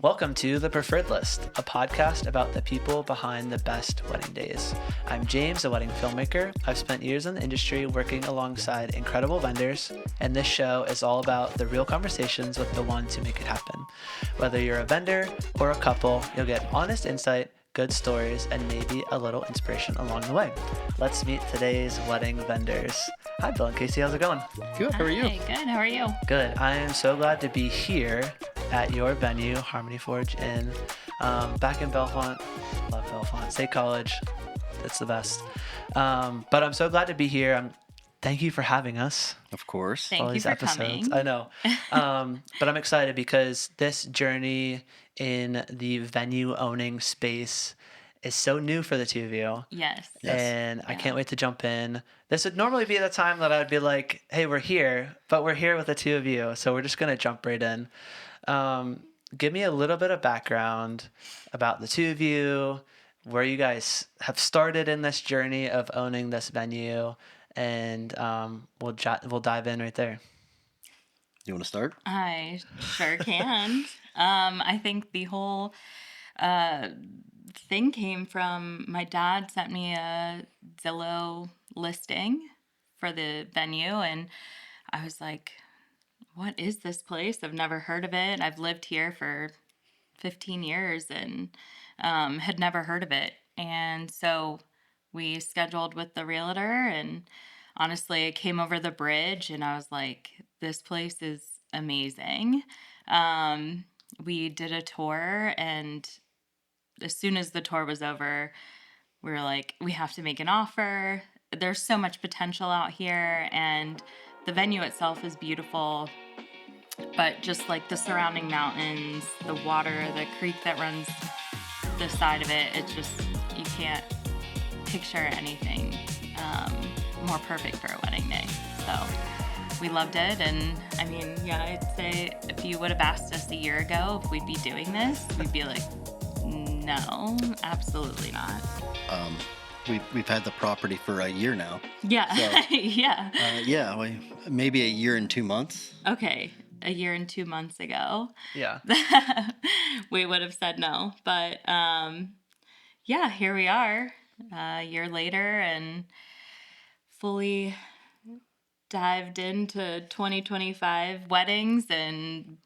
Welcome to The Preferred List, a podcast about the people behind the best wedding days. I'm James, a wedding filmmaker. I've spent years in the industry working alongside incredible vendors, and this show is all about the real conversations with the ones who make it happen. Whether you're a vendor or a couple, you'll get honest insight, good stories, and maybe a little inspiration along the way. Let's meet today's wedding vendors. Hi, Bill and Kasey. How's it going? Good. How are you? Hi, good. How are you? Good. I am so glad to be here at your venue, Harmony Forge Inn, back in Bellefonte. Love Bellefonte State College. It's the best. But I'm so glad to be here. Thank you for having us. Of course. Thank you for coming. I know. But I'm excited because this journey in the venue owning space is so new for the two of you. Yes. And I can't wait to jump in. This would normally be the time that I'd be like, hey, we're here, but we're here with the two of you. So we're just going to jump right in. Give me a little bit of background about the two of you, where you guys have started in this journey of owning this venue, and we'll dive in right there. You want to start? I sure can. I think the whole thing came from my dad sent me a Zillow listing for the venue, and I was like, what is this place? I've never heard of it. I've lived here for 15 years and had never heard of it. And so we scheduled with the realtor, and honestly, I came over the bridge and I was like, this place is amazing. We did a tour, and as soon as the tour was over, we were like, we have to make an offer. There's so much potential out here, and the venue itself is beautiful, but just like the surrounding mountains, the water, the creek that runs the side of it, it's just, you can't picture anything more perfect for a wedding day. So we loved it. And I mean, yeah, I'd say if you would have asked us a year ago if we'd be doing this, we'd be like, no, absolutely not. We've had the property for a year now. Yeah. So, yeah. Maybe a year and 2 months. Okay. A year and 2 months ago. Yeah. We would have said no. But yeah, here we are a year later and fully dived into 2025 weddings and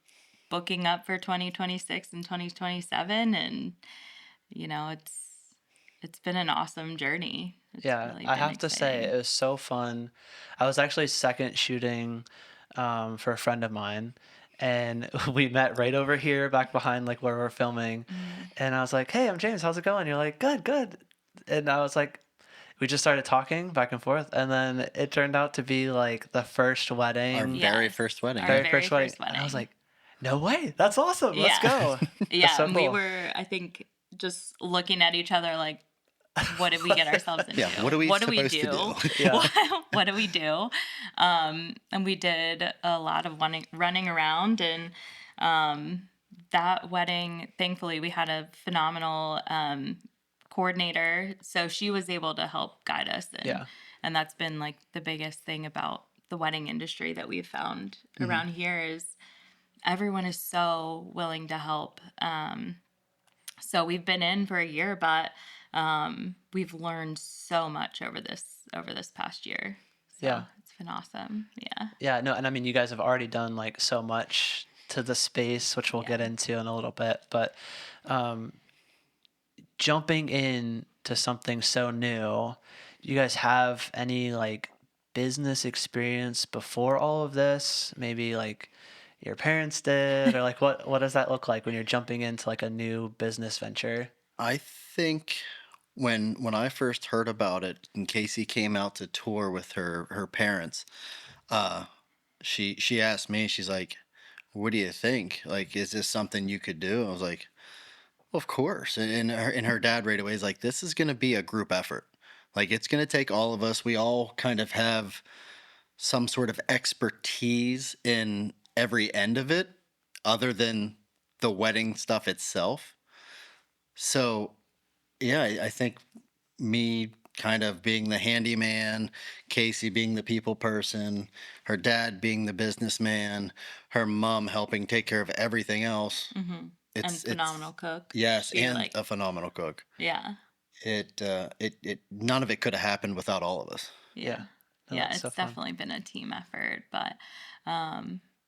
booking up for 2026 and 2027. And, you know, it's been an awesome journey. It's really I been have to say exciting. it was so fun. I was actually second shooting for a friend of mine, and we met right over here back behind like where we're filming. And I was like, hey, I'm James, how's it going? You're like, good. And I was like, we just started talking back and forth, and then it turned out to be like the first wedding. Our very first wedding. Our very very first wedding. first And I was wedding. like, no way, that's awesome. Let's go. Yeah, That's so and we cool. were, I think, just looking at each other like, what did we get ourselves into? Yeah, what are we supposed to do? Yeah. What do we do? And we did a lot of running around, and that wedding, thankfully, we had a phenomenal coordinator, so she was able to help guide us. And that's been like the biggest thing about the wedding industry that we've found around here is everyone is so willing to help. So we've been in for a year, but we've learned so much over this past year. So Yeah. it's been awesome. Yeah. Yeah, no, and I mean, you guys have already done like so much to the space, which we'll get into in a little bit, but jumping in to something so new, you guys have any like business experience before all of this? Maybe like your parents did, or like what does that look like when you're jumping into like a new business venture? I think when I first heard about it, and Casey came out to tour with her parents, she asked me, she's like, "What do you think? Like, is this something you could do?" I was like, "Of course." And her dad right away is like, "This is going to be a group effort. Like, it's going to take all of us. We all kind of have some sort of expertise in every end of it, other than the wedding stuff itself." So, yeah, I think me kind of being the handyman, Casey being the people person, her dad being the businessman, her mom helping take care of everything else. And phenomenal cook. yes, You're and like, a phenomenal cook. yeah, It none of it could have happened without all of us. yeah. Yeah. No, Yeah, that's so it's fun. definitely been a team effort. But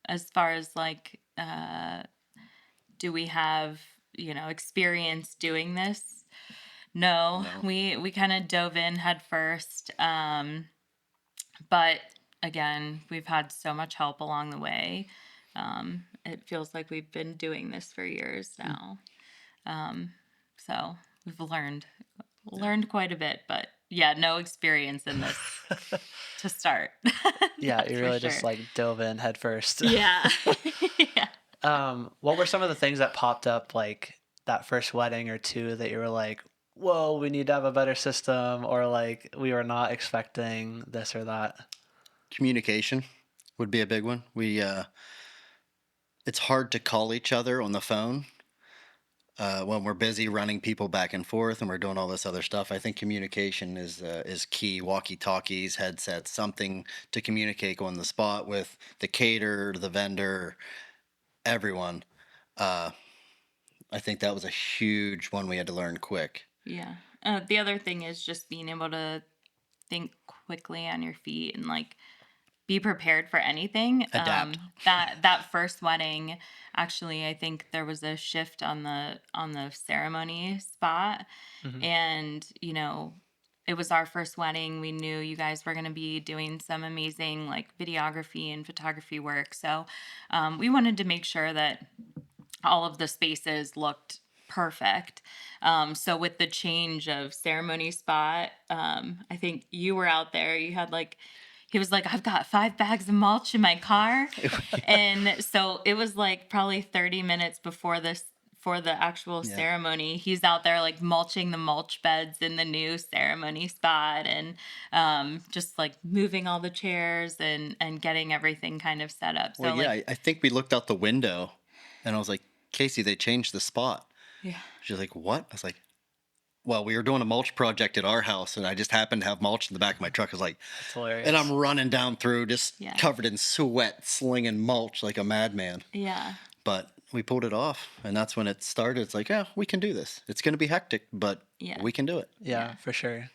as far as like, do we have, experience doing this? No, No. we kind of dove in head first. But again, we've had so much help along the way. It feels like we've been doing this for years now. So we've learned quite a bit, but yeah, no experience in this to start. Yeah, That's you for really just sure. like dove in head first. Yeah. Yeah. What were some of the things that popped up like that first wedding or two that you were like, whoa, we need to have a better system, or like we were not expecting this or that? Communication would be a big one. It's hard to call each other on the phone when we're busy running people back and forth and we're doing all this other stuff. I think communication is key. Walkie talkies, headsets, something to communicate on the spot with the caterer, the vendor, everyone. Uh, I think that was a huge one we had to learn quick. Yeah. The other thing is just being able to think quickly on your feet and like be prepared for anything. Adapt. That first wedding, actually, I think there was a shift on the ceremony spot, Hmm. and it was our first wedding. We knew you guys were going to be doing some amazing like videography and photography work, so we wanted to make sure that all of the spaces looked perfect. So with the change of ceremony spot, I think you were out there. You had like, he was like, I've got 5 bags of mulch in my car. And so it was like probably 30 minutes before this, for the actual Yeah. ceremony, he's out there like mulching the mulch beds in the new ceremony spot, and just like moving all the chairs and getting everything kind of set up. Well, So yeah, like, I think we looked out the window and I was like, Casey, they changed the spot. yeah, She's like, what? I was like, well, we were doing a mulch project at our house and I just happened to have mulch in the back of my truck. I was like, That's and I'm hilarious. running down through just yeah, covered in sweat, slinging mulch like a madman. yeah. But we pulled it off. And that's when it started. It's like, yeah, we can do this. It's going to be hectic, but Yeah. we can do it. Yeah, Yeah. for sure.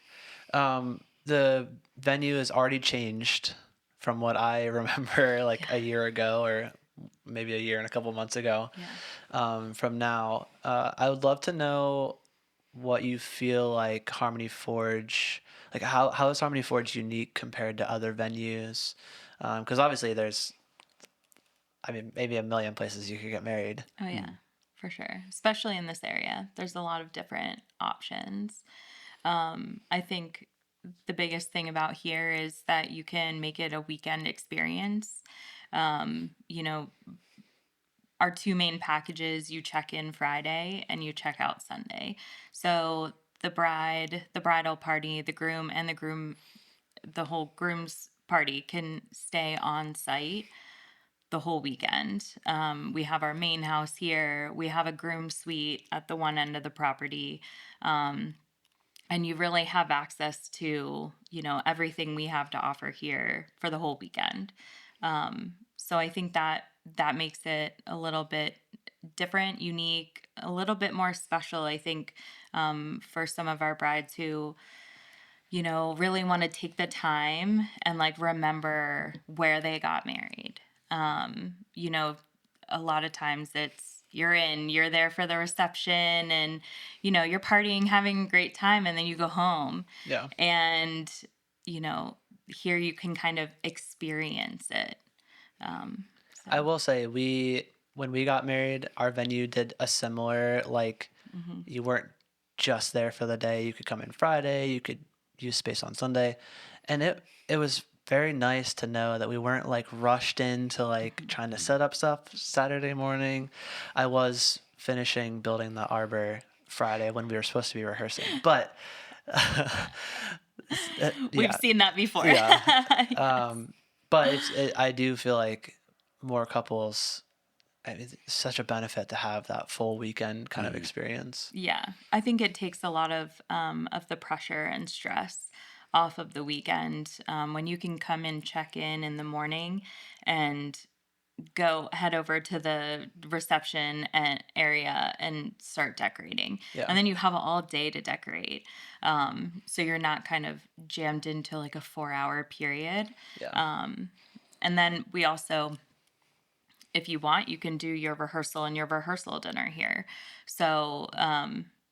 The venue has already changed from what I remember like Yeah. a year ago, or maybe a year and a couple months ago. Yeah. From now, I would love to know what you feel like Harmony Forge, like how is Harmony Forge unique compared to other venues? Because obviously there's, I mean, maybe a million places you could get married. Oh yeah, for sure. Especially in this area, there's a lot of different options. I think the biggest thing about here is that you can make it a weekend experience. Um, you know, our two main packages, you check in Friday and you check out Sunday. So the bride, the bridal party, the groom, and the whole groom's party can stay on site the whole weekend. We have our main house here. We have a groom suite at the one end of the property. And you really have access to, everything we have to offer here for the whole weekend. So I think that makes it a little bit different, unique, a little bit more special, I think, for some of our brides who really want to take the time and like remember where they got married. You know, a lot of times you're there for the reception and, you're partying, having a great time, and then you go home. Yeah. And, here you can kind of experience it. So, I will say when we got married, our venue did a similar like mhm. you weren't just there for the day. You could come in Friday, you could use space on Sunday. And it was very nice to know that we weren't like rushed into like trying to set up stuff Saturday morning. I was finishing building the arbor Friday when we were supposed to be rehearsing. But We've yeah. seen that before. Yeah. Yes. But I do feel like more couples, I mean, it's such a benefit to have that full weekend kind of experience. Yeah, I think it takes a lot of the pressure and stress off of the weekend, when you can come and check in the morning and head over to the reception area and start decorating. Yeah. And then you have all day to decorate. So you're not kind of jammed into like a 4-hour period. Yeah. And then we also, if you want, you can do your rehearsal and your rehearsal dinner here. So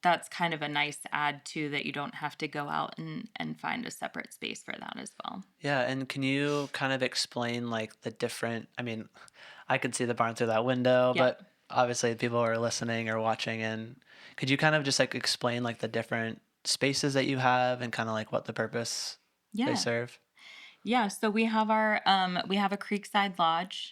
that's kind of a nice add too, that you don't have to go out and find a separate space for that as well. Yeah, and can you kind of explain like the different, I mean, I could see the barn through that window, Yep. but obviously people are listening or watching, and could you kind of just like explain like the different spaces that you have and kind of like what the purpose they Yeah. serve? Yeah, so we have a Creekside Lodge.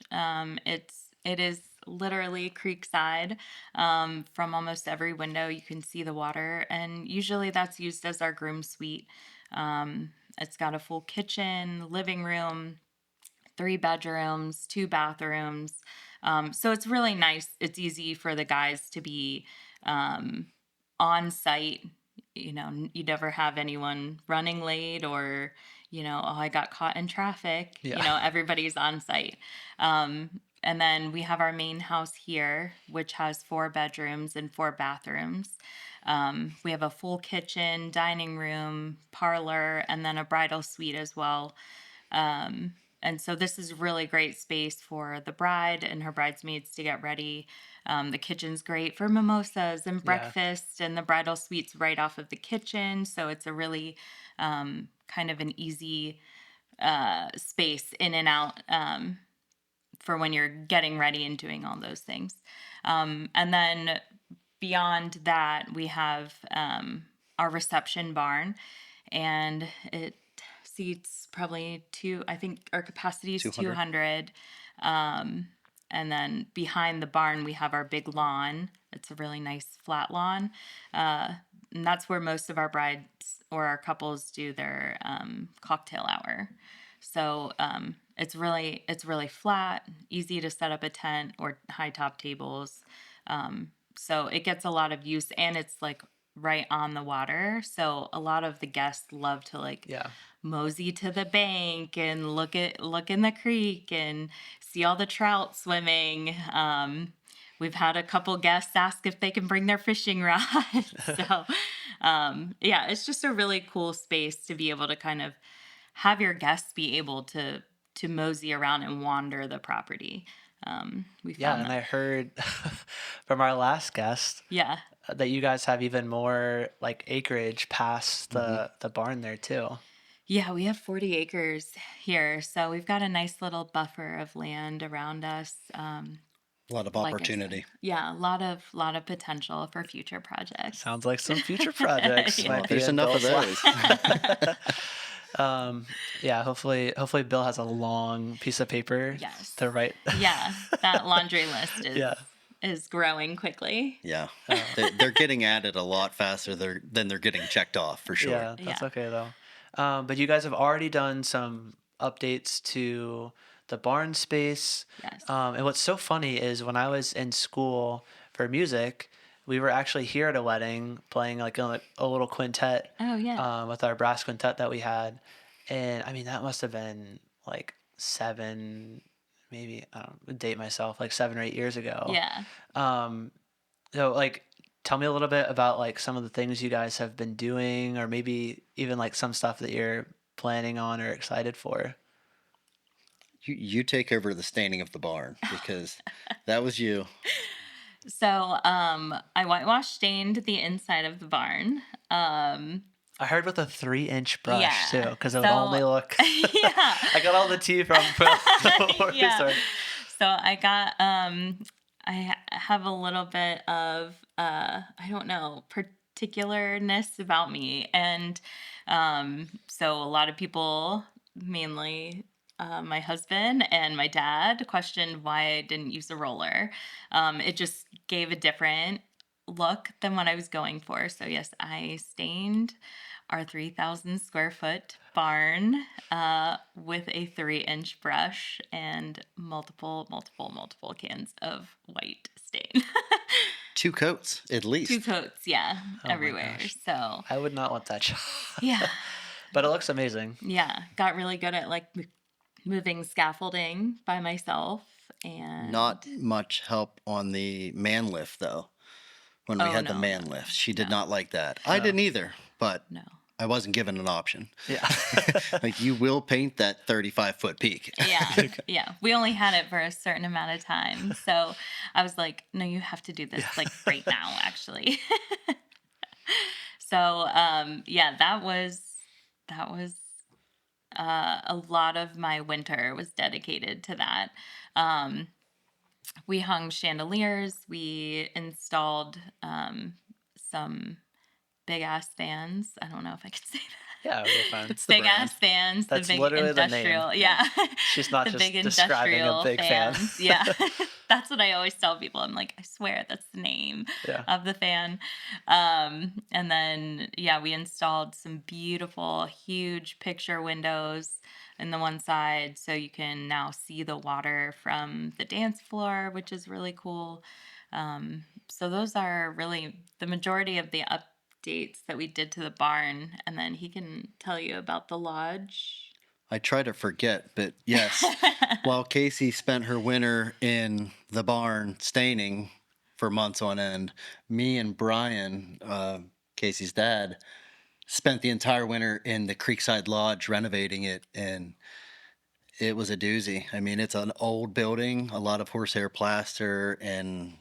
It is literally Creekside. From almost every window you can see the water, and usually that's used as our groom suite. It's got a full kitchen, living room, 3 bedrooms, 2 bathrooms. So it's really nice. It's easy for the guys to be on site. You never have anyone running late or, oh, I got caught in traffic. Yeah. Everybody's on site. And then we have our main house here, which has 4 bedrooms and 4 bathrooms. We have a full kitchen, dining room, parlor, and then a bridal suite as well. And so this is really great space for the bride and her bridesmaids to get ready. The kitchen's great for mimosas and Yeah. breakfast, and the bridal suite's right off of the kitchen. So it's a really kind of an easy space in and out for when you're getting ready and doing all those things. And then beyond that, we have our reception barn, and it seats probably I think our capacity is 200. 200. And then behind the barn, we have our big lawn. It's a really nice flat lawn. And that's where most of our brides or our couples do their cocktail hour. So it's really flat, easy to set up a tent or high top tables. So it gets a lot of use, and it's like right on the water. So a lot of the guests love to like Yeah. mosey to the bank and look in the creek and see all the trout swimming. We've had a couple guests ask if they can bring their fishing rods. So yeah, it's just a really cool space to be able to kind of have your guests be able to mosey around and wander the property. We Yeah, found and that. I heard from our last guest Yeah. that you guys have even more like acreage past Mm-hmm. the barn there too. Yeah, we have 40 acres here. So we've got a nice little buffer of land around us. A lot of Like I said, opportunity. yeah, a lot of potential for future projects. Sounds like some future projects Yeah. Well, might be there's in enough of Bill's those. yeah, hopefully Bill has a long piece of paper Yes. to write. Yeah, that laundry list Yeah. is growing quickly. Yeah, they're getting at it a lot faster than they're getting checked off for sure. Yeah, that's Yeah. okay though. But you guys have already done some updates to the barn space. Yes. And what's so funny is when I was in school for music, we were actually here at a wedding playing like a little quintet Oh yeah. with our brass quintet that we had. And I mean, that must have been like maybe, I don't date myself, like 7 or 8 years ago. Yeah. So like, tell me a little bit about like some of the things you guys have been doing, or maybe even like some stuff that you're planning on or excited for. You take over the staining of the barn because that was you. So I whitewash stained the inside of the barn. I heard with a 3-inch brush Yeah. too, because it would So- only look. Yeah. I got all the tea from. Yeah. Sorry. So I got I have a little bit of I don't know, particularness about me, and so a lot of people, mainly my husband and my dad, questioned why I didn't use a roller. It just gave a different look than what I was going for. So yes, I stained our 3,000 square foot barn with a 3-inch brush and multiple cans of white stain. 2 coats at least. 2 coats, yeah, Oh my everywhere. gosh. So I would not want that job. yeah, But it looks amazing. yeah, got really good at like moving scaffolding by myself, And Not much help on the man lift, though. When we oh had the no, man lift, she did no, not like that. I No. didn't either, but no. I wasn't given an option. Yeah. Like, you will paint that 35-foot peak. Yeah, yeah. We only had it for a certain amount of time, so I was like, "No, you have to do this like right now, actually." So, yeah, that was a lot of my winter was dedicated to that. Um, we hung chandeliers. We installed some big ass fans. I don't know if I could say that. Yeah, you're fine. It's the Big brand. ass fans, the That's big literally the name. industrial, yeah, She's not the just big describing a industrial big fan. fans, yeah. That's what I always tell people. I'm like, I swear that's the name Yeah. of the fan. And then yeah, we installed some beautiful, huge picture windows in the one side, so you can now see the water from the dance floor, which is really cool. So those are really the majority of the updates that we did to the barn, and then he can tell you about the lodge. I try to forget, but yes, while Casey spent her winter in the barn staining for months on end, me and Brian, Casey's dad, spent the entire winter in the Creekside Lodge renovating it, and it was a doozy. I mean, it's an old building, a lot of horsehair plaster, and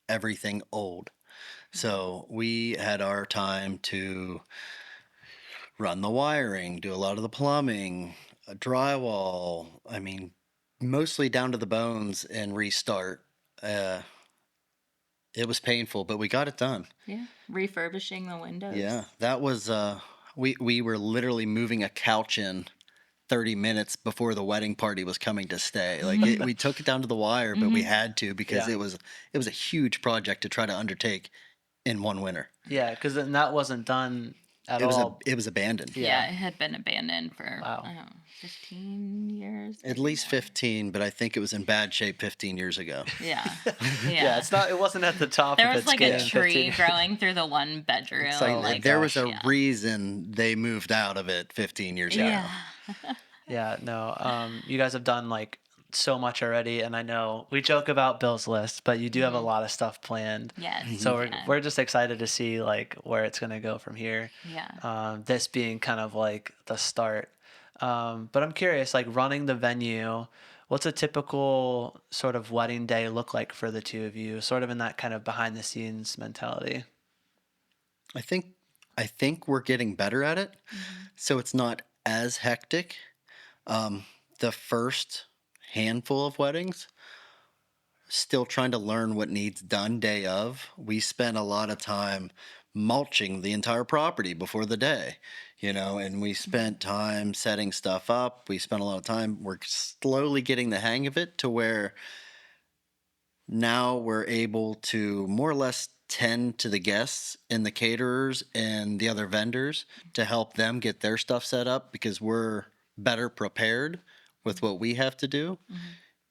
everything old. So we had our time to run the wiring, do a lot of the plumbing, drywall. I mean, mostly down to the bones and restart. Uh, it was painful, but we got it done. Yeah, refurbishing the windows. Yeah, that was. We were literally moving a couch in 30 minutes before the wedding party was coming to stay. Like we took it down to the wire, but we had to because Yeah. it was a huge project to try to undertake in one winter. Yeah, because then that wasn't done at It was all. it was abandoned. Yeah, Yeah. it had been abandoned for Wow. I don't know, 15 years. At maybe least more. 15, but I think it was in bad shape 15 years ago. Yeah, Yeah, it's not. It wasn't at the top There of was its like game. a tree 15 growing through the one bedroom. It's like, Oh my like there was gosh. a yeah. reason they moved out of it 15 years ago. Yeah. Yeah, no. You guys have done like so much already, and I know we joke about Bill's list, but you do have a lot of stuff planned. Yes. So yeah. we're just excited to see like where it's gonna go from here. Yeah. This being kind of like the start. But I'm curious, like running the venue, what's a typical sort of wedding day look like for the two of you? Sort of in that kind of behind the scenes mentality. I think we're getting better at it, so it's not as hectic. The first handful of weddings, still trying to learn what needs done day of. We spent a lot of time mulching the entire property before the day, and we spent time setting stuff up. We spent a lot of time. We're slowly getting the hang of it to where now we're able to more or less tend to the guests and the caterers and the other vendors to help them get their stuff set up because we're better prepared with what we have to do.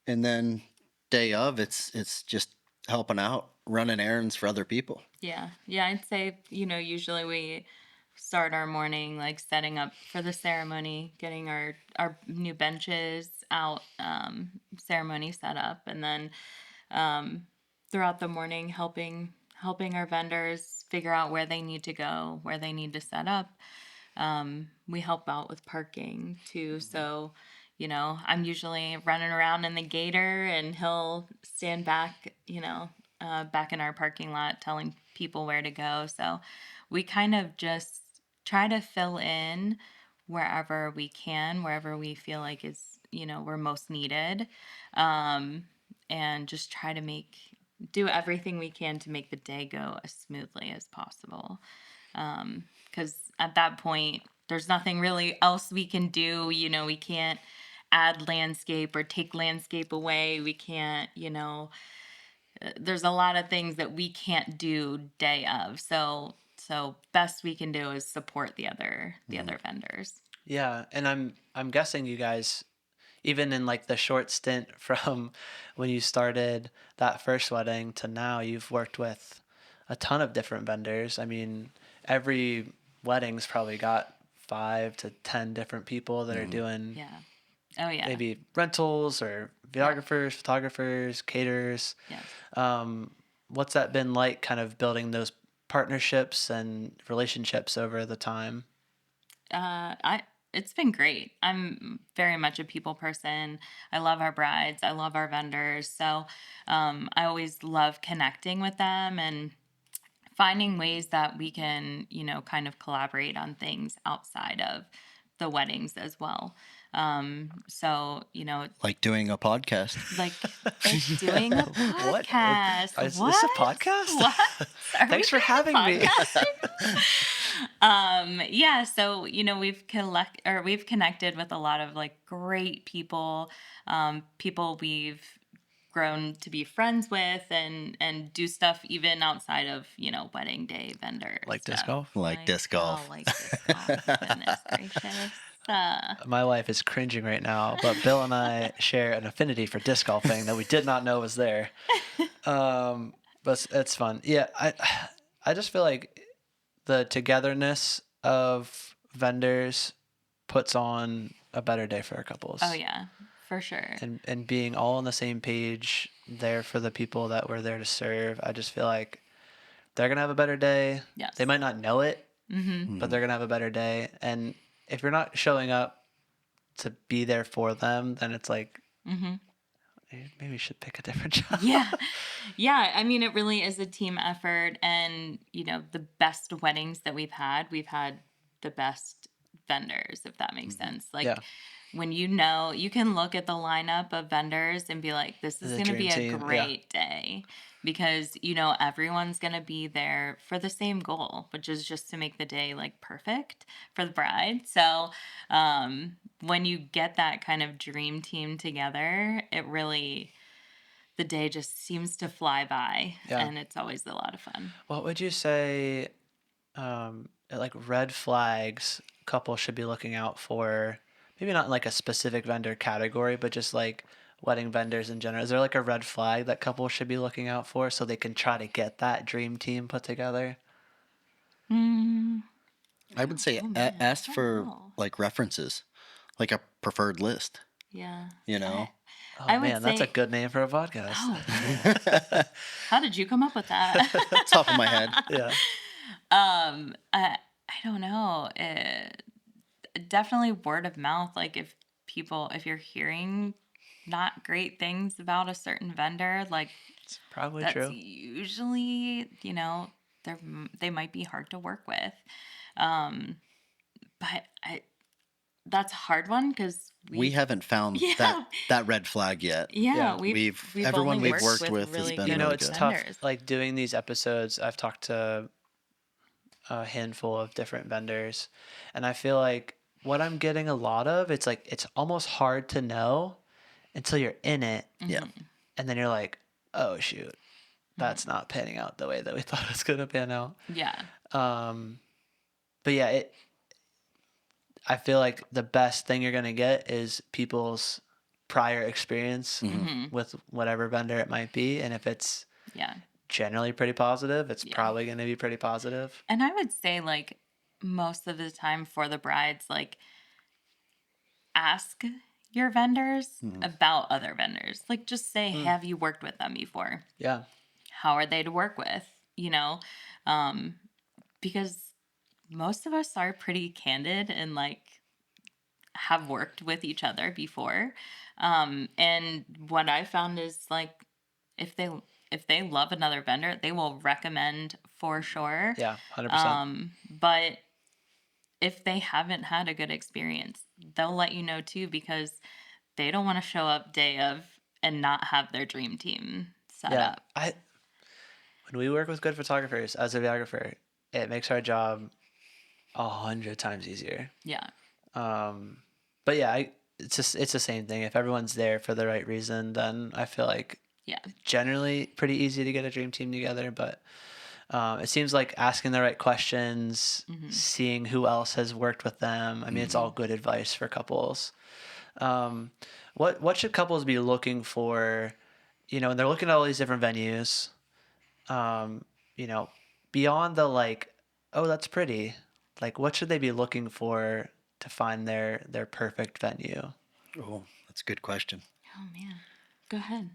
And then day of, it's just helping out, running errands for other people. Yeah. Yeah. I'd say, usually we start our morning like setting up for the ceremony, getting our new benches out, ceremony set up, and then throughout the morning helping our vendors figure out where they need to go, where they need to set up. We help out with parking too. So, I'm usually running around in the gator and he'll stand back, back in our parking lot telling people where to go. So we kind of just try to fill in wherever we can, wherever we feel like is, we're most needed. And just try to do everything we can to make the day go as smoothly as possible. Because at that point, there's nothing really else we can do. We can't add landscape or take landscape away. We can't, there's a lot of things that we can't do day of. So best we can do is support the other vendors. Yeah, and I'm guessing you guys, even in like the short stint from when you started that first wedding to now, you've worked with a ton of different vendors. I mean, every wedding's probably got 5 to 10 different people that are doing Yeah. Oh yeah. maybe rentals or videographers, photographers, caterers. Yes. What's that been like, kind of building those partnerships and relationships over the time? I It's been great. I'm very much a people person. I love our brides. I love our vendors. So I always love connecting with them and finding ways that we can, kind of collaborate on things outside of the weddings as well. So, Like doing a podcast. like doing a What podcast. is this a podcast? What? Are Thanks for we doing a having me. podcast? Yeah, so we've connected with a lot of like great people, people we've grown to be friends with and do stuff even outside of, wedding day vendor Like disc stuff. golf? Like disc golf. Oh, like disc golf. Goodness gracious. My wife is cringing right now, but Bill and I share an affinity for disc golfing that we did not know was there. But it's fun. Yeah, I just feel like the togetherness of vendors puts on a better day for our couples. Oh yeah, for sure. And being all on the same page, there for the people that we're there to serve. I just feel like they're gonna have a better day. Yes. They might not know it, Mm-hmm. but they're gonna have a better day. And if you're not showing up to be there for them, then it's like, Mm-hmm. maybe we should pick a different job. Yeah. Yeah. I mean, it really is a team effort. And, the best weddings that we've had the best vendors, if that makes sense. Like, Yeah. when you can look at the lineup of vendors and be like, this is The going to be dream a team, yeah. great day because, everyone's going to be there for the same goal, which is just to make the day like perfect for the bride. So, when you get that kind of dream team together, the day just seems to fly by, Yeah. and it's always a lot of fun. What would you say, like red flags couples should be looking out for? Maybe not in like a specific vendor category, but just like wedding vendors in general. Is there like a red flag that couples should be looking out for so they can try to get that dream team put together? I would say man, ask I don't for know. like references, like a preferred list. Yeah. You know, Oh I would man, that's a say- good name for a podcast. Oh, how did you come up with that? top of my head. Yeah. I don't know. Definitely word of mouth. Like if you're hearing not great things about a certain vendor, like It's probably that's true. usually, they might be hard to work with. But that's a hard one because We haven't found Yeah. that red flag yet. yeah, Yeah. Everyone only we've worked with has really been good You know, really it's good. tough. vendors. Like doing these episodes, I've talked to a handful of different vendors, and I feel like what I'm getting a lot of, it's like it's almost hard to know until you're in it, Yeah. and then you're like, oh shoot, that's not panning out the way that we thought it was gonna pan out. Yeah. But yeah, I feel like the best thing you're gonna get is people's prior experience with whatever vendor it might be, and if it's Yeah. generally pretty positive, it's probably gonna be pretty positive. And I would say, like, most of the time for the brides, like, ask your vendors about other vendors. Like, just say, have you worked with them before? Yeah. How are they to work with? Because most of us are pretty candid and, like, have worked with each other before. And what I found is, like, if they love another vendor, they will recommend for sure. Yeah, 100%. But if they haven't had a good experience, they'll let you know too because they don't want to show up day of and not have their dream team set Yeah. up. When we work with good photographers as a videographer, it makes our job 100 times easier. Yeah. But yeah, it's the same thing. If everyone's there for the right reason, then I feel like Yeah. generally pretty easy to get a dream team together. But it seems like asking the right questions, seeing who else has worked with them. I mean, it's all good advice for couples. What should couples be looking for? When they're looking at all these different venues, beyond the like, oh, that's pretty. Like, what should they be looking for to find their perfect venue? Oh, that's a good question. Oh man, go ahead.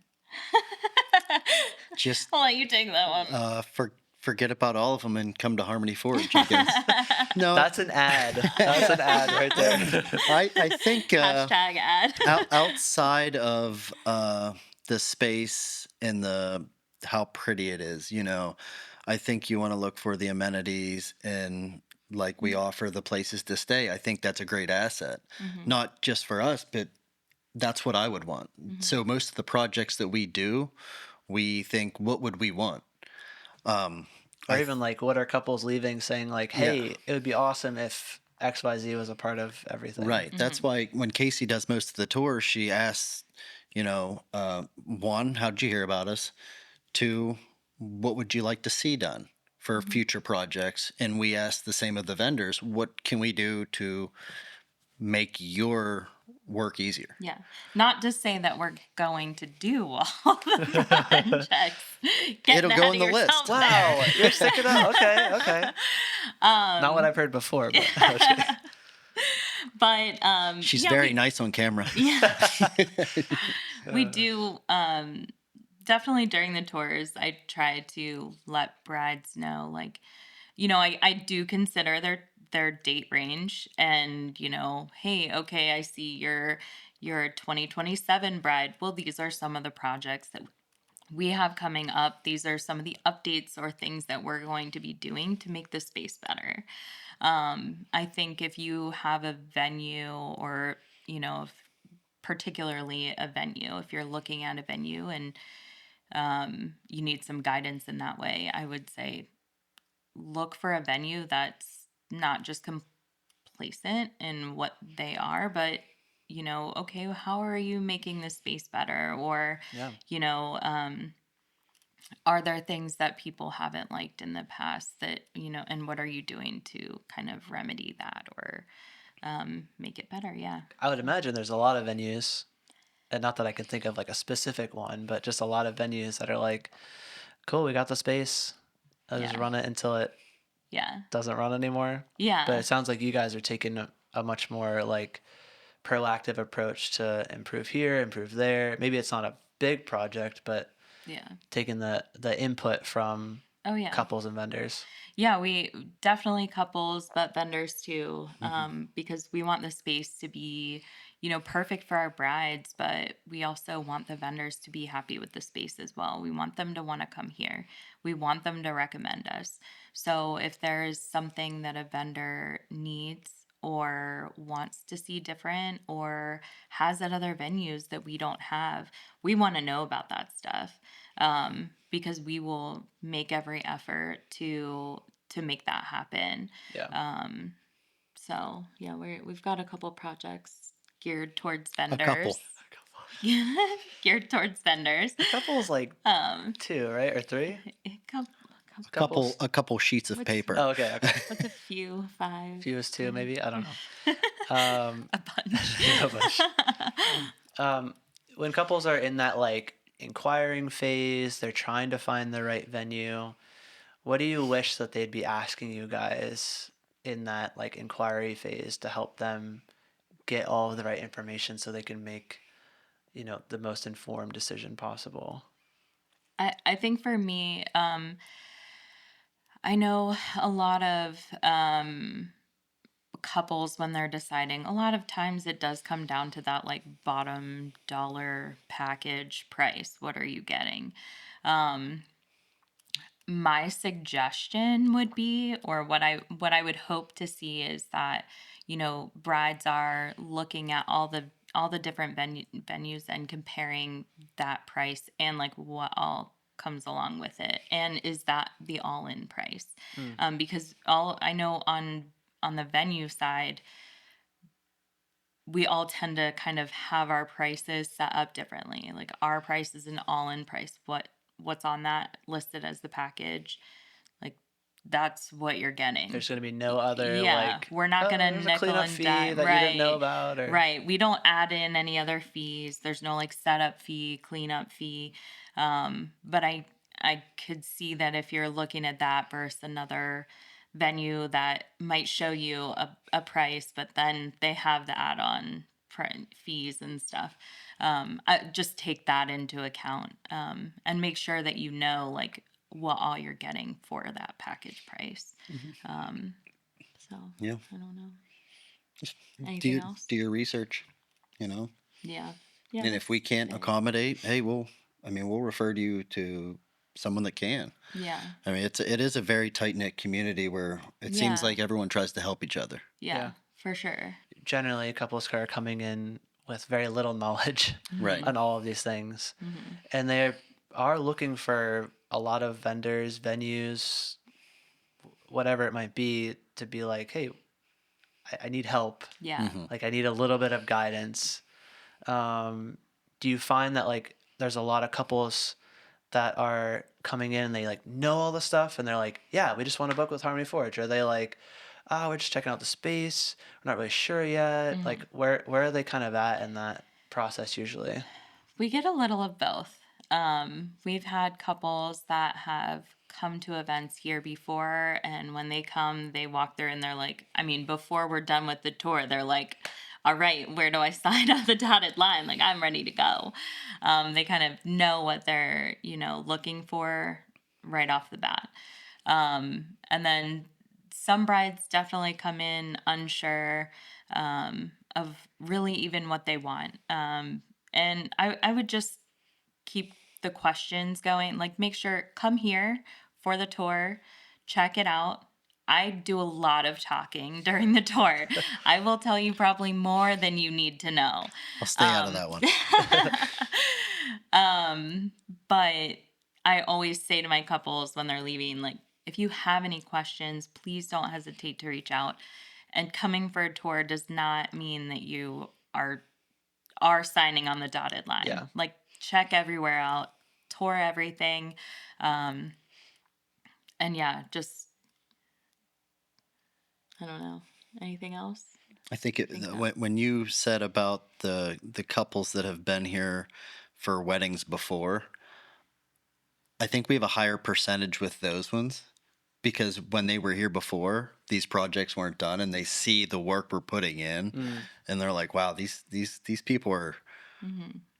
Just I'll let you take that one. forget about all of them and come to Harmony Forge, I guess. No, That's an ad. That's an ad right there. I think Hashtag ad. outside of the space and the how pretty it is, I think you want to look for the amenities and like we offer the places to stay. I think that's a great asset, Mm-hmm. not just for us, but that's what I would want. Mm-hmm. So most of the projects that we do, we think, what would we want? Um, Or I even like, what are couples leaving saying like, Yeah. hey, it would be awesome if XYZ was a part of everything. Right. That's why when Casey does most of the tours, she asks, one, how'd you hear about us? Two, what would you like to see done for Mm-hmm. future projects? And we ask the same of the vendors, what can we do to make your work easier? Yeah. Not to say that we're going to do all the projects. Getting It'll go ahead in of the yourself list. Wow, there. you're sticking up. Okay, okay. Not what I've heard before, but I was kidding. But She's yeah, very nice on camera. yeah, we do definitely during the tours I try to let brides know, like, I do consider their date range, and hey, okay, I see you're a 2027 bride. Well, these are some of the projects that we have coming up. These are some of the updates or things that we're going to be doing to make the space better. I think if you have a venue, or if particularly a venue, if you're looking at a venue and you need some guidance in that way, I would say look for a venue that's not just complacent in what they are, but okay, how are you making this space better? Or Yeah. are there things that people haven't liked in the past that and what are you doing to kind of remedy that, or make it better? Yeah. I would imagine there's a lot of venues, and not that I can think of like a specific one, but just a lot of venues that are like, cool, we got the space. I'll just Yeah. run it until it Yeah. doesn't run anymore. But Yeah. it sounds like you guys are taking a much more like proactive approach to improve here, improve there. Maybe it's not a big project, but Yeah. taking the input from Oh yeah. couples and vendors. Yeah, we definitely couples, but vendors too, because we want the space to be, perfect for our brides, but we also want the vendors to be happy with the space as well. We want them to want to come here. We want them to recommend us. So if there's something that a vendor needs or wants to see different or has at other venues that we don't have, we want to know about that stuff, because we will make every effort to make that happen. Yeah. So yeah, we've got a couple projects geared towards A couple. vendors. Geared towards vendors. A couple is like Um, 2, right? Or 3? a couple, Couples. A couple sheets of What's- paper. Oh, okay. what's a few? 5. Few is 2, maybe. I don't know. A bunch. Yeah, a bunch. When couples are in that like inquiring phase, they're trying to find the right venue. What do you wish that they'd be asking you guys in that like inquiry phase to help them get all of the right information so they can make, the most informed decision possible? I think for me, I know a lot of couples, when they're deciding, a lot of times it does come down to that like bottom dollar package price. What are you getting? My suggestion would be, or what I would hope to see, is that brides are looking at all the different venues and comparing that price and like what all comes along with it, and is that the all-in price? Because all I know on the venue side, we all tend to kind of have our prices set up differently. Like our price is an all-in price. What's on that listed as the package, like that's what you're getting. There's going to be no other Yeah, like, we're not gonna there's a nickel cleanup and fee dime. that you didn't know Right. about, or Right. We don't add in any other fees. There's no like setup fee, cleanup fee. But I could see that if you're looking at that versus another venue that might show you a price, but then they have the add-on fees and stuff. Just take that into account, and make sure that you know like what all you're getting for that package price. Um, so Yeah. I don't know. Do Anything you else? do your research, you know? Yeah. Yeah. And if we can't accommodate, hey, we'll refer you to someone that can. Yeah. I mean, it is a very tight knit community where it seems Yeah. like everyone tries to help each other. Yeah. Yeah. For sure. Generally, couples are coming in with very little knowledge Right. on all of these things, Mm-hmm. and they are looking for a lot of vendors, venues, whatever it might be, to be like, hey, I need help. Yeah. Hmm. Like, I need a little bit of guidance. Do you find that like there's a lot of couples that are coming in and they like know all the stuff and they're like, yeah, we just want to book with Harmony Forge? Or are they like, oh, we're just checking out the space, we're not really sure yet? Like, where are they kind of at in that process usually? We get a little of both. We've had couples that have come to events here before, and when they come, they walk there and they're like, I mean, before we're done with the tour, they're like, all right, where do I sign on the dotted line? Like, I'm ready to go. They kind of know what they're, looking for right off the bat. And then some brides definitely come in unsure of really even what they want. And I would just keep the questions going. Like, make sure, come here for the tour, check it out. I do a lot of talking during the tour. I will tell you probably more than you need to know. I'll stay out of that one. But I always say to my couples when they're leaving, like, if you have any questions, please don't hesitate to reach out. And coming for a tour does not mean that you are signing on the dotted line. Yeah. Like, check everywhere out, tour everything. And yeah, just, I don't know. Anything else? I think so. when you said about the couples that have been here for weddings before, I think we have a higher percentage with those ones because when they were here before, these projects weren't done, and they see the work we're putting in, and they're like, "Wow, these people are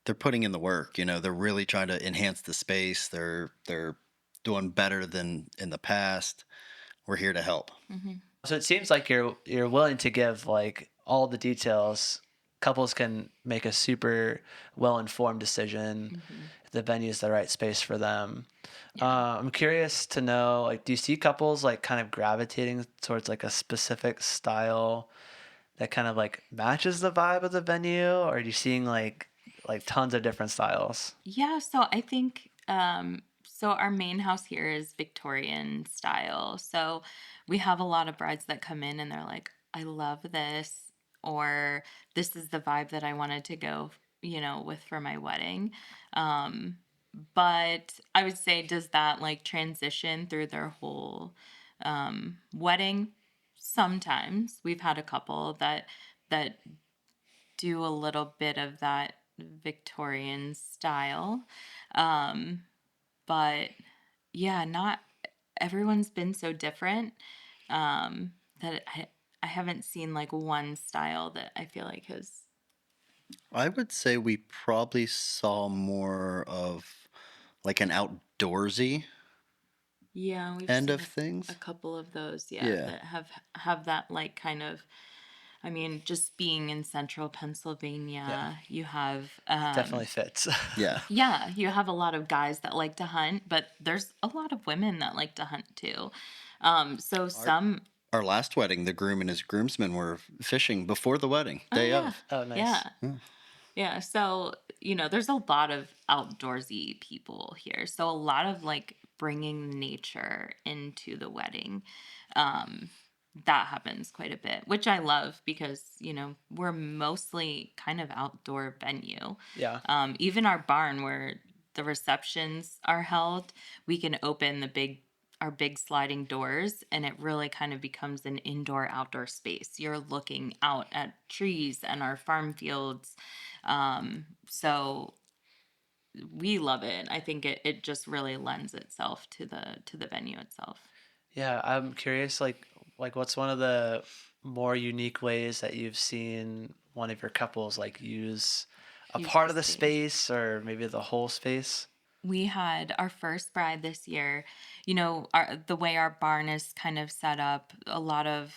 they're putting in the work. You know, they're really trying to enhance the space. They're doing better than in the past. We're here to help." So it seems like you're willing to give like all the details. Couples can make a super well-informed decision if the venue is the right space for them. I'm curious to know, like, do you see couples like kind of gravitating towards like a specific style that kind of like matches the vibe of the venue, or are you seeing like tons of different styles? Yeah, so I think so our main house here is Victorian style. So we have a lot of brides that come in and they're like, I love this, or this is the vibe that I wanted to go, with for my wedding. But I would say, does that like transition through their whole wedding? Sometimes we've had a couple that do a little bit of that Victorian style. Um, but yeah, not everyone's been so different that I haven't seen like one style that I feel like has. I would say we probably saw more of like an outdoorsy Yeah, we've end seen of things. a couple of those, yeah, Yeah. that have that like kind of. I mean, just being in central Pennsylvania, you have Definitely fits. Yeah. yeah, you have a lot of guys that like to hunt, but there's a lot of women that like to hunt too. So Our, some, our last wedding, the groom and his groomsmen were fishing before the wedding, oh day yeah, of. Oh, nice. yeah, yeah. So, there's a lot of outdoorsy people here. So a lot of like bringing nature into the wedding. Um, that happens quite a bit, which I love because, we're mostly kind of outdoor venue. Yeah. Even our barn where the receptions are held, we can open our big sliding doors and it really kind of becomes an indoor outdoor space. You're looking out at trees and our farm fields. So we love it. I think it just really lends itself to the venue itself. Yeah, I'm curious, like what's one of the more unique ways that you've seen one of your couples like use a Use part the of the space. space or maybe the whole space? We had our first bride this year. The way our barn is kind of set up, a lot of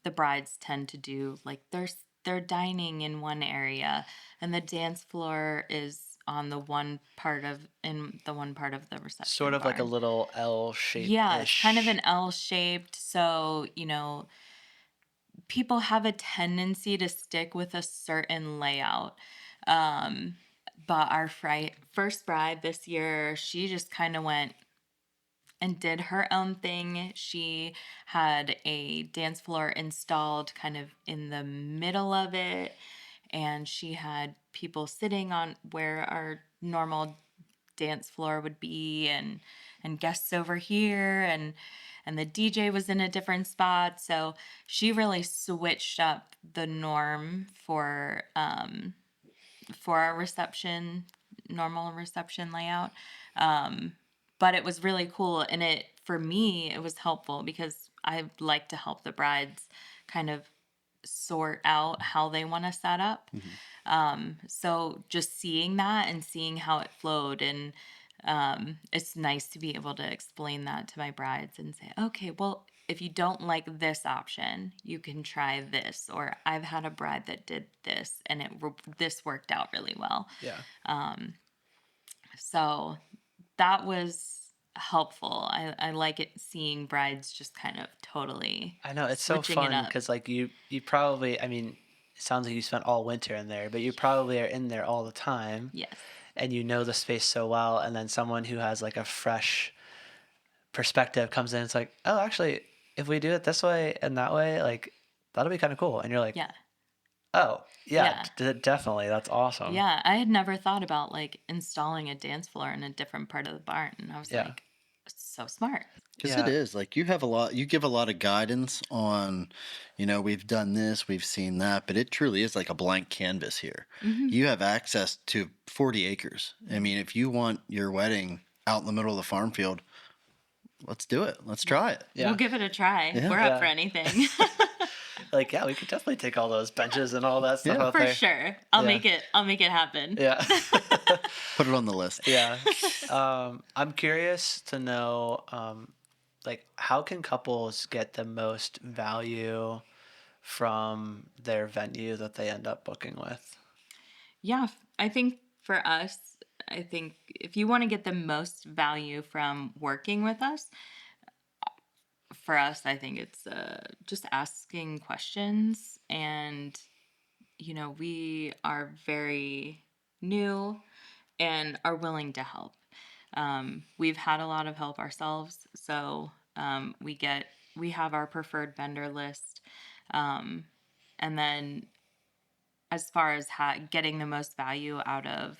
the brides tend to do like they're dining in one area, and the dance floor is on the one part of the Sort reception of like a barn. little Yeah, it's kind of L-shape-ish. an L shaped. So, people have a tendency to stick with a certain layout. Um, but our first bride this year, she just kind of went and did her own thing. She had a dance floor installed kind of in the middle of it, and she had people sitting on where our normal dance floor would be, and guests over here, and the DJ was in a different spot. So she really switched up the norm for our normal reception layout. Um, but it was really cool. And for me, it was helpful because I like to help the brides kind of sort out how they want to set up. Mhm. So just seeing that and seeing how it flowed, and it's nice to be able to explain that to my brides and say, okay, well, if you don't like this option, you can try this. Or I've had a bride that did this, and this worked out really well. Yeah. So that was helpful. I like it seeing brides just kind of totally I know it's so switching it fun up. because like you probably, I mean, it sounds like you spent all winter in there, but you probably are in there all the time Yes. and you know the space so well. And then someone who has like a fresh perspective comes in, it's like, oh, actually, if we do it this way and that way, like that'll be kind of cool. And you're like, Yeah. oh, yeah, Yeah. definitely. That's awesome. Yeah, I had never thought about like installing a dance floor in a different part of the barn. And I was Yeah. like, so smart. Because it Yeah. is like you give a lot of guidance on, we've done this, we've seen that, but it truly is like a blank canvas here. Hmm. You have access to 40 acres. I mean, if you want your wedding out in the middle of the farm field, let's do it. Let's try it. We'll Yeah. give it a try. Yeah. We're up for Yeah. anything. Like, yeah, we could definitely take all those benches and all that stuff Yeah. out For there. sure. I'll Yeah. make it happen. Yeah. Put it on the list. Yeah. I'm curious to know, like, how can couples get the most value from their venue that they end up booking with? Yeah, I think for us, I think if you want to get the most value from working with us, for us, I think it's just asking questions. And, we are very new and are willing to help. We've had a lot of help ourselves. So we have our preferred vendor list. Um, and then as far as getting the most value out of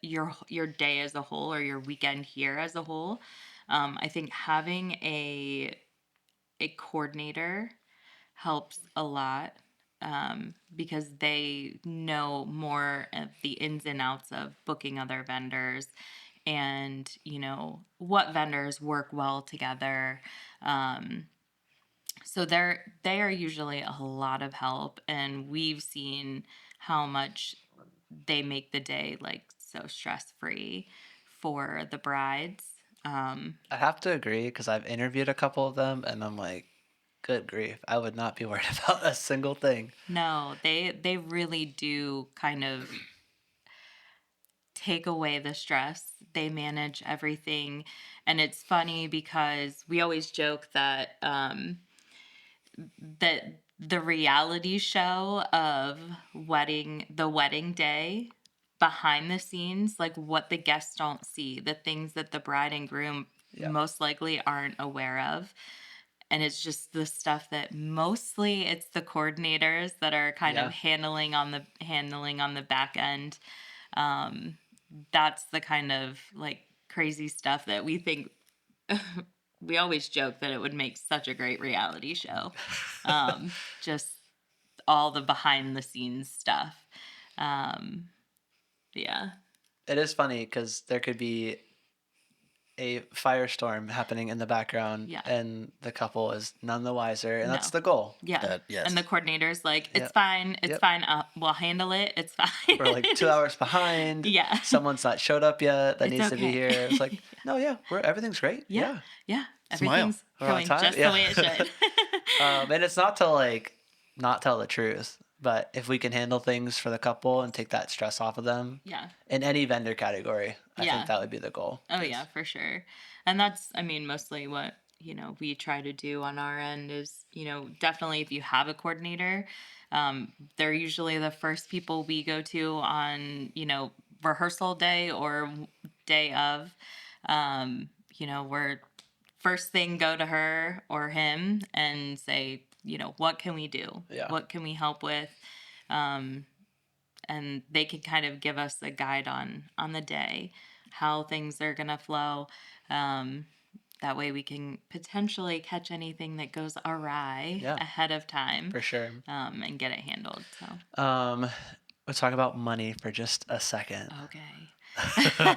your day as a whole, or your weekend here as a whole, I think having a coordinator helps a lot, because they know more of the ins and outs of booking other vendors, and what vendors work well together. So they are usually a lot of help, and we've seen how much they make the day like so stress free for the brides. I have to agree because I've interviewed a couple of them and I'm like, good grief, I would not be worried about a single thing. No, they really do kind of take away the stress. They manage everything, and it's funny because we always joke that that the reality show of the wedding day, behind the scenes, like what the guests don't see, the things that the bride and groom Yeah. most likely aren't aware of. And it's just the stuff that mostly it's the coordinators that are kind of Yeah. handling on the back end. Um, that's the kind of like crazy stuff that we think. We always joke that it would make such a great reality show. Just all the behind the scenes stuff. Um, yeah. It is funny because there could be a firestorm happening in the background, Yeah. and the couple is none the wiser, and No. that's the goal. Yeah. Yes. And the coordinator's like, it's Yep. fine. It's Yep. fine. We'll handle it. It's fine. We're like 2 hours behind. Yeah. Someone's not showed up yet that It's needs to be okay. here. It's like, no, yeah, everything's great. Yeah. Yeah. Smile. Everything's We're on going time. just the way it should. And it's not to like not tell the truth, but if we can handle things for the couple and take that stress off of them Yeah. in any vendor category, I Yeah. think that would be the goal. Oh yeah, for sure. And that's, I mean, mostly what, we try to do on our end is, definitely if you have a coordinator, they're usually the first people we go to on, rehearsal day or day of. We're first thing go to her or him and say, what can we do? Yeah. What can we help with? And they can kind of give us a guide on the day, how things are gonna flow. That way we can potentially catch anything that goes awry Yeah. ahead of time, For sure. and get it handled. So Let's talk about money for just a second. okay.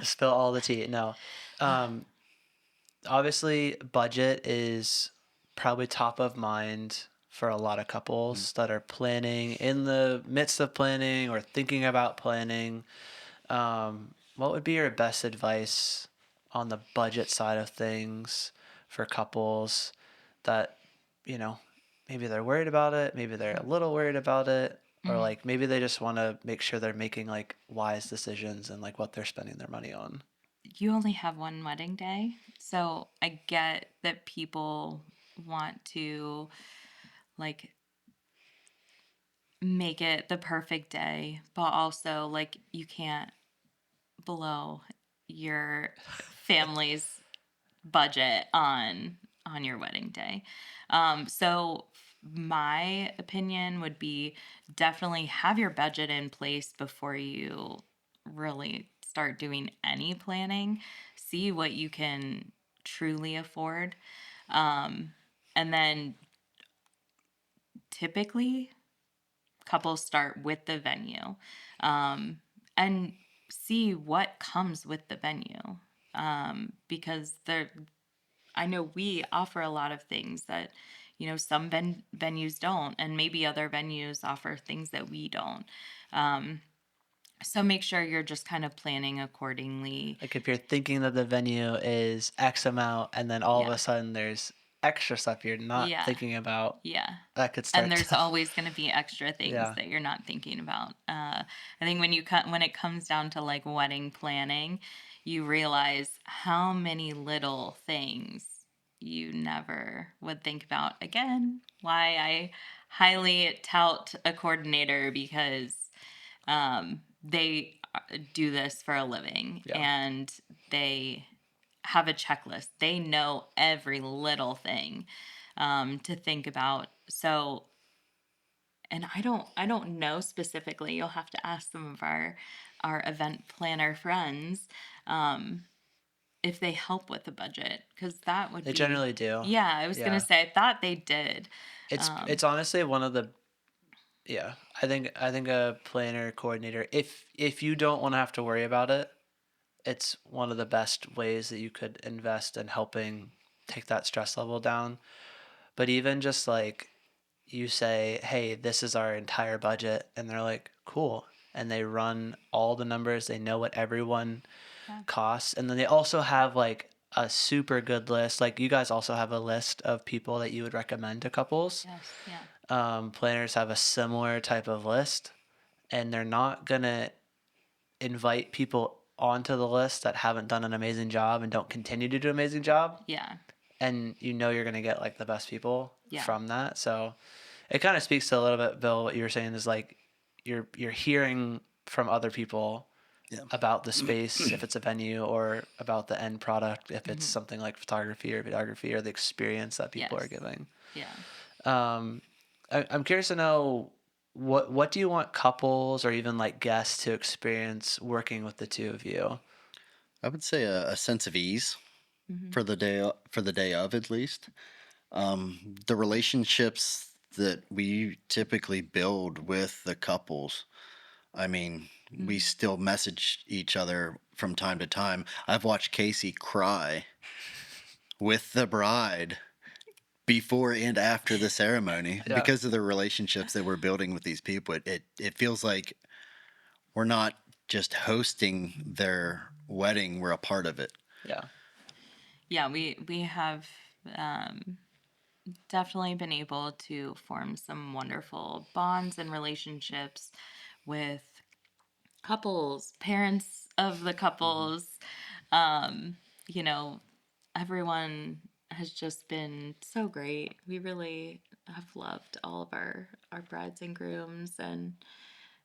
Spill all the tea. No. Obviously, budget is probably top of mind for a lot of couples that are planning, in the midst of planning or thinking about planning. What would be your best advice on the budget side of things for couples that, maybe they're worried about it, maybe they're a little worried about it, or like maybe they just want to make sure they're making like wise decisions and like what they're spending their money on? You only have one wedding day, so I get that people want to like make it the perfect day, but also like you can't blow your family's budget on your wedding day. So my opinion would be definitely have your budget in place before you really start doing any planning. See what you can truly afford. And then typically couples start with the venue, and see what comes with the venue, because I know we offer a lot of things that some venues don't, and maybe other venues offer things that we don't. So make sure you're just kind of planning accordingly. Like if you're thinking that the venue is X amount and then all of Yeah. a sudden there's extra stuff you're not Yeah. thinking about, Yeah. that could start And there's to... always going to be extra things Yeah. that you're not thinking about. I think when it comes down to like wedding planning, you realize how many little things you never would think about. Again, why I highly tout a coordinator, because they do this for a living, Yeah. and they have a checklist. They know every little thing to think about. So, and I don't know specifically. You'll have to ask some of our event planner friends if they help with the budget, because that would They be generally do. Yeah, I was Yeah. gonna say I thought they did. It's honestly one of the... Yeah, I think a planner coordinator, if you don't want to have to worry about it, it's one of the best ways that you could invest in helping take that stress level down. But even just like you say, hey, this is our entire budget, and they're like, cool, and they run all the numbers, they know what everyone Yeah. costs, and then they also have like a super good list. Like you guys also have a list of people that you would recommend to couples. Yes, yeah. Planners have a similar type of list, and they're not gonna invite people onto the list that haven't done an amazing job and don't continue to do an amazing job. Yeah. And you're gonna get like the best people Yeah. from that. So it kind of speaks to a little bit, Bill, what you were saying is like you're hearing from other people Yeah. about the space if it's a venue, or about the end product if it's something like photography or videography, or the experience that people are Yes. giving. Yeah. I'm curious to know, what do you want couples or even like guests to experience working with the two of you? I would say a sense of ease Mm-hmm. for the day of, at least. The relationships that we typically build with the couples. I mean, we still message each other from time to time. I've watched Casey cry with the bride before and after the ceremony Yeah. because of the relationships that we're building with these people. It feels like we're not just hosting their wedding, we're a part of it. Yeah. Yeah, we have um, definitely been able to form some wonderful bonds and relationships with couples, parents of the couples. Um, you know, everyone has just been so great. We really have loved all of our brides and grooms, and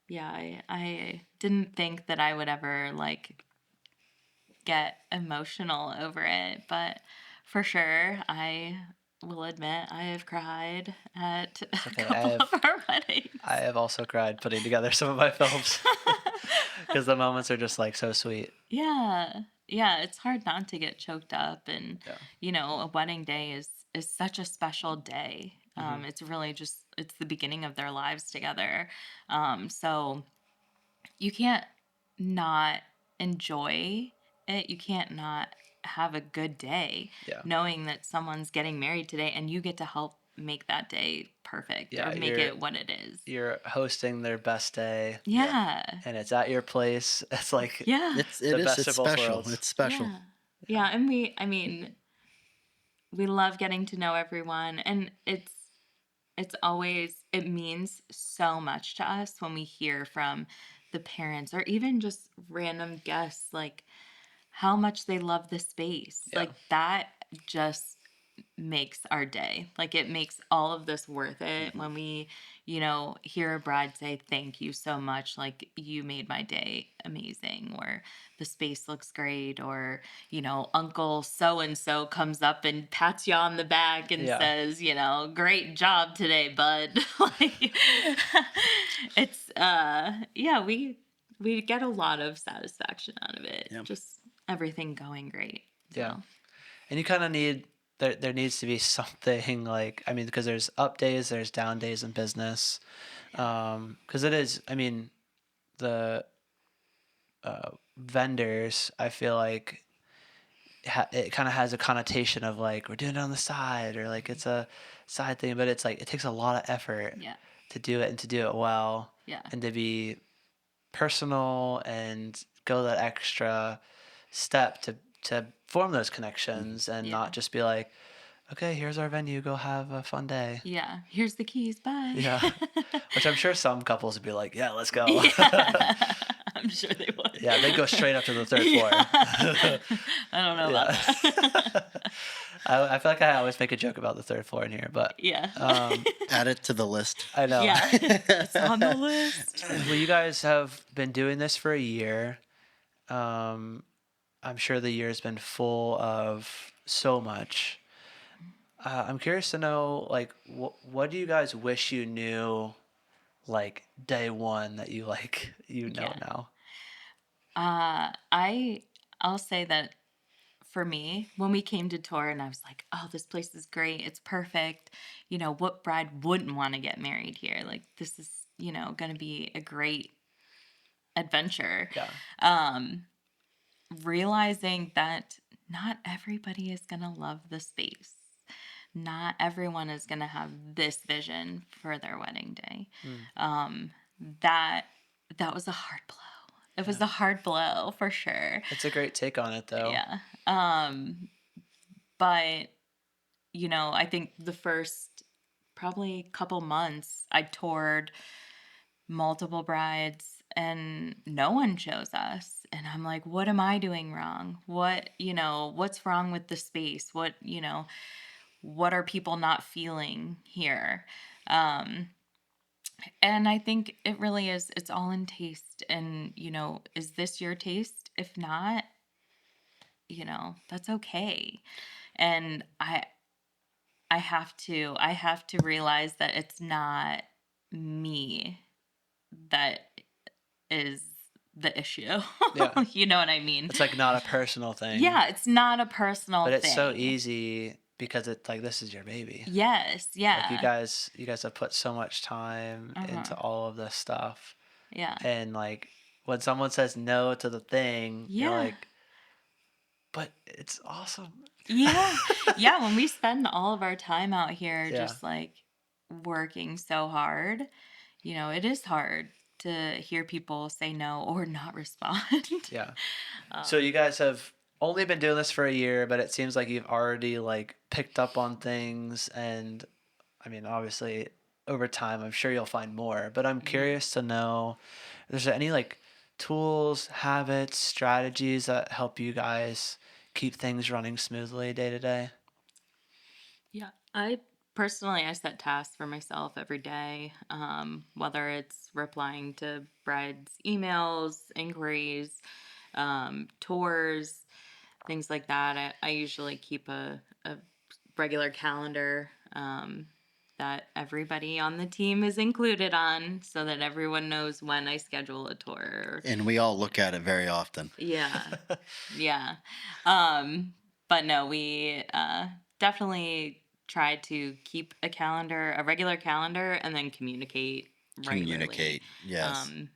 yeah, I didn't think that I would ever like get emotional over it, but for sure, I will admit I have cried at a Okay, couple of our weddings. I have also cried putting together some of my films because the moments are just like so sweet. Yeah. Yeah, it's hard not to get choked up, and Yeah. a wedding day is such a special day. It's really just it's the beginning of their lives together. So you can't not enjoy it. You can't not have a good day Yeah. knowing that someone's getting married today and you get to help make that day perfect or Yeah, make it what it is. You're hosting their best day Yeah. and it's at your place. It's like Yeah. the best It's of both special. worlds. It's special. Yeah. Yeah, and we love getting to know everyone, and it's always it means so much to us when we hear from the parents or even just random guests like how much they love the space. Yeah. Like that just makes our day. Like it makes all of this worth it when we, hear a bride say, "Thank you so much. Like you made my day amazing," or "The space looks great," or, Uncle so and so comes up and pats you on the back and Yeah. says, "Great job today, bud." Like it's yeah, we get a lot of satisfaction out of it. Yeah. Just everything going great. Yeah. So And you kind of need there needs to be something like, I mean, because there's up days, there's down days in business. Because it is, I mean, the vendors, I feel like it kind of has a connotation of like we're doing it on the side or like it's a side thing, but it's like it takes a lot of effort yeah. to do it and to do it well Yeah. and to be personal and go that extra step to form those connections and Yeah. not just be like, okay, here's our venue, go have a fun day. Yeah. Here's the keys. Bye. Yeah. Which I'm sure some couples would be like, yeah, let's go. Yeah. I'm sure they would. Yeah, they go straight up to the third floor. I don't know about that. I feel like I always make a joke about the third floor in here, but Yeah. Add it to the list. I know. Yeah. It's on the list. Well, you guys have been doing this for a year. I'm sure the year's been full of so much. I'm curious to know, like, what do you guys wish you knew, like, day one that you, like, Yeah. now? I'll say that for me, when we came to tour and I was like, "Oh, this place is great. It's perfect. What bride wouldn't want to get married here? Like this is, going to be a great adventure." Yeah. Realizing that not everybody is going to love the space. Not everyone is going to have this vision for their wedding day. That was a hard blow. It was a hard blow for sure. It's a great take on it, though. Yeah. But I think the first probably couple months I toured multiple brides and no one chose us. And I'm like, what am I doing wrong? What's wrong with the space? What are people not feeling here? And I think it really is, it's all in taste. And, is this your taste? If not, that's okay. And I have to realize that it's not me that is the issue. Yeah. You know what I mean? It's, like, not a personal thing. Yeah, it's not a personal But thing. it's so easy because it's, like, this is your baby. Yes, yeah. Like, you guys have put so much time into all of this stuff. Yeah. And, like, when someone says no to the thing, you're Yeah. like, but it's awesome. Yeah. Yeah. When we spend all of our time out here Yeah. just like working so hard, it is hard to hear people say no or not respond. Yeah. So um, you guys have only been doing this for a year, but it seems like you've already like picked up on things, and I mean, obviously over time I'm sure you'll find more, but I'm mhm. curious to know if there's any like tools, habits, strategies that help you guys keep things running smoothly day to day. Yeah. I set tasks for myself every day, whether it's replying to brides' emails, inquiries, tours, things like that. I usually keep a regular calendar that everybody on the team is included on so that everyone knows when I schedule a tour. And we all look at it very often. Yeah. Yeah. Um, but no, we definitely try to keep a regular calendar, and then communicate regularly. Communicate. Yes. Um,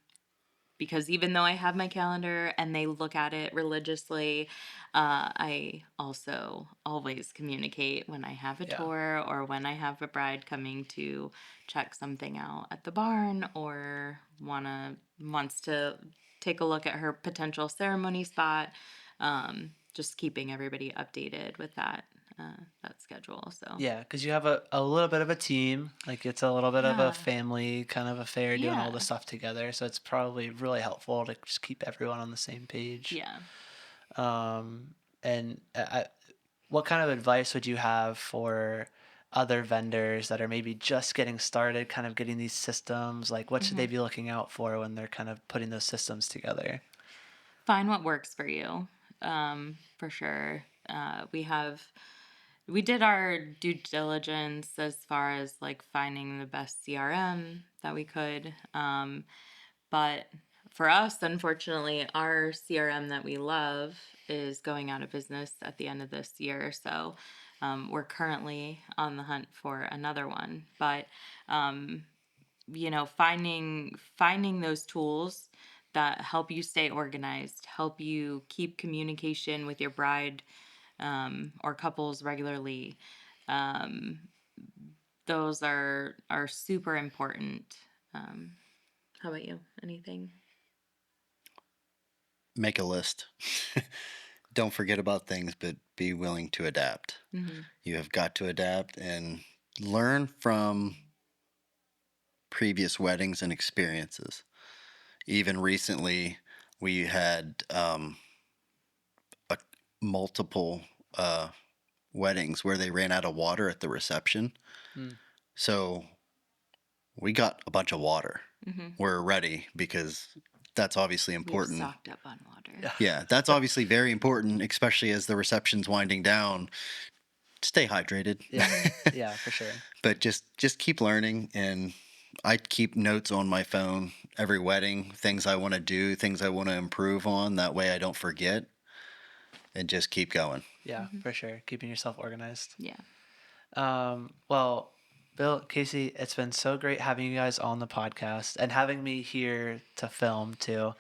because even though I have my calendar and they look at it religiously, I also always communicate when I have a Yeah. tour or when I have a bride coming to check something out at the barn, or wants to take a look at her potential ceremony spot. Just keeping everybody updated with that schedule. So Yeah, because you have a little bit of a team. Like it's a little bit of a yeah, family kind of affair doing all yeah, this stuff together. So it's probably really helpful to just keep everyone on the same page. yeah. Um, and what kind of advice would you have for other vendors that are maybe just getting started, kind of getting these systems? Like, what should they hmm be looking out for when they're kind of putting those systems together? Find what works for you. For sure. We did our due diligence as far as like finding the best CRM that we could. But for us, unfortunately, our CRM that we love is going out of business at the end of this year. So we're currently on the hunt for another one. But finding those tools that help you stay organized, help you keep communication with your bride or couples regularly. Um, those are super important. Um, how about you? Anything? Make a list. Don't forget about things, but be willing to adapt. Mm-hmm. You have got to adapt and learn from previous weddings and experiences. Even recently, we had a, multiple uh, weddings where they ran out of water at the reception. Hmm. So we got a bunch of water. Mm-hmm. We're ready because that's obviously We've important. stocked up on water. Yeah. Yeah, that's obviously very important, especially as the reception's winding down. Stay hydrated. Yeah. Mm-hmm. Yeah, for sure. But just keep learning, and I keep notes on my phone every wedding, things I want to do, things I want to improve on. That way I don't forget, and just keep going. Yeah, Mm-hmm. for sure. Keeping yourself organized. Yeah. Well, Bill, Casey, it's been so great having you guys on the podcast and having me here to film too.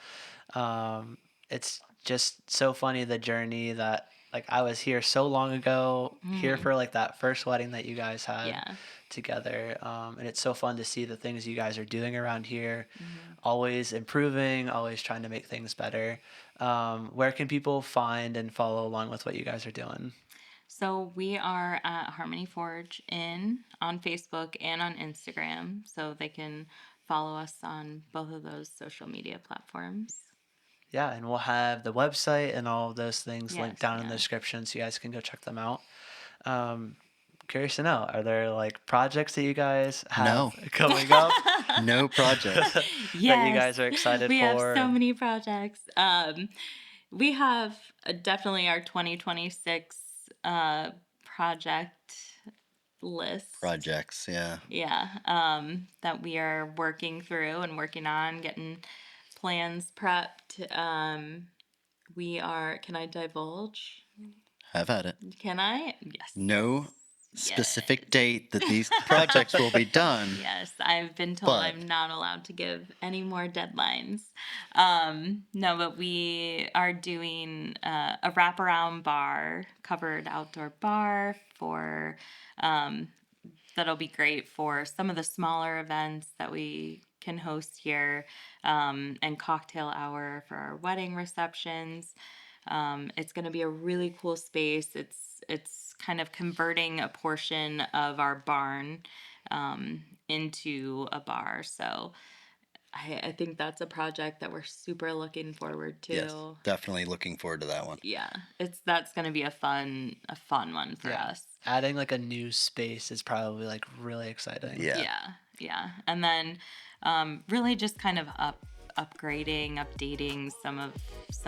Um, it's just so funny the journey that like I was here so long ago, here Mm-hmm. for like that first wedding that you guys had Yeah. together. And it's so fun to see the things you guys are doing around here, Mm-hmm. always improving, always trying to make things better. Where can people find and follow along with what you guys are doing? So we are at Harmony Forge Inn on Facebook and on Instagram, so they can follow us on both of those social media platforms. Yeah, and we'll have the website and all of those things linked Yes, down in the yeah. description so you guys can go check them out. Um, Curious to know, are there like projects that you guys have No, coming up no projects. that you Yes, guys are excited we have for? so And many projects. We have definitely our 2026 project list. Projects, yeah. Yeah, that we are working through and working on, getting plans prepped. Can I divulge? Have at it. Can I? Yes. No specific date that these projects will be done. Yes, I've been told But- I'm not allowed to give any more deadlines. No, but we are doing a wraparound bar, covered outdoor bar for that'll be great for some of the smaller events that we can host here, and cocktail hour for our wedding receptions. It's going to be a really cool space. It's kind of converting a portion of our barn into a bar. So I think that's a project that we're super looking forward to. Yes, definitely looking forward to that one. Yeah, that's going to be a fun one for us. Adding like a new space is probably like really exciting. Yeah. And then really just kind of upgrading, updating some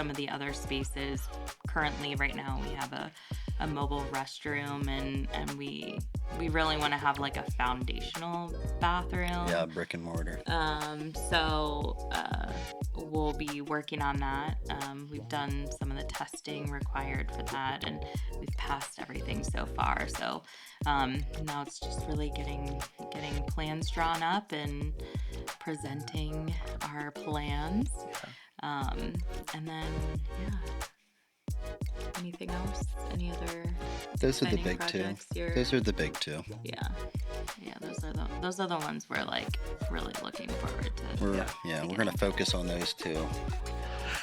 of the other spaces. Currently, right now, we have a mobile restroom, and we really want to have like a foundational bathroom. Yeah, brick and mortar. So we'll be working on that. We've done some of the testing required for that, and we've passed everything so far. So now it's just really getting plans drawn up and presenting our plans. And then anything else? Any other? Those are the exciting big two. projects Those are the big two. Yeah. Those are the ones we're like really looking forward to. We're gonna focus on those two.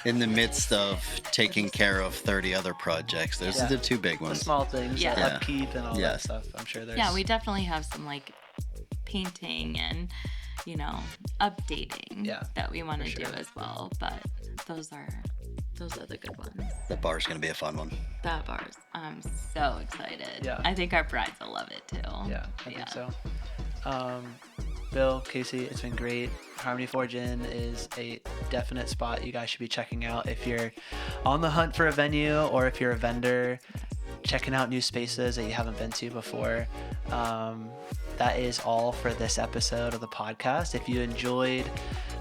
In the midst of taking care of 30 other projects, those are the two big The ones. small things, Yeah. like upkeep and all that stuff. I'm sure there's. Yeah, we definitely have some like painting and updating that we want to do as well. But those are the good ones. The bar's gonna be a fun one. That bars. I'm so excited. Yeah. I think our brides will love it too. Yeah, I think so. Bill, Casey, it's been great. Harmony Forge Inn is a definite spot you guys should be checking out if you're on the hunt for a venue or if you're a vendor checking out new spaces that you haven't been to before. That is all for this episode of the podcast. If you enjoyed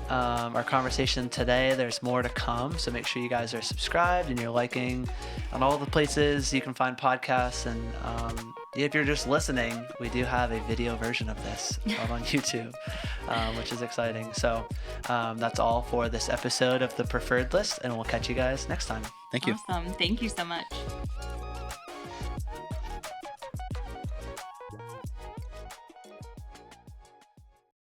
our conversation today, there's more to come, so make sure you guys are subscribed and you're liking on all the places you can find podcasts. And if you're just listening, we do have a video version of this out on YouTube, which is exciting. So that's all for this episode of the Preferred List, and we'll catch you guys next time. Thank you. Awesome. Thank you so much.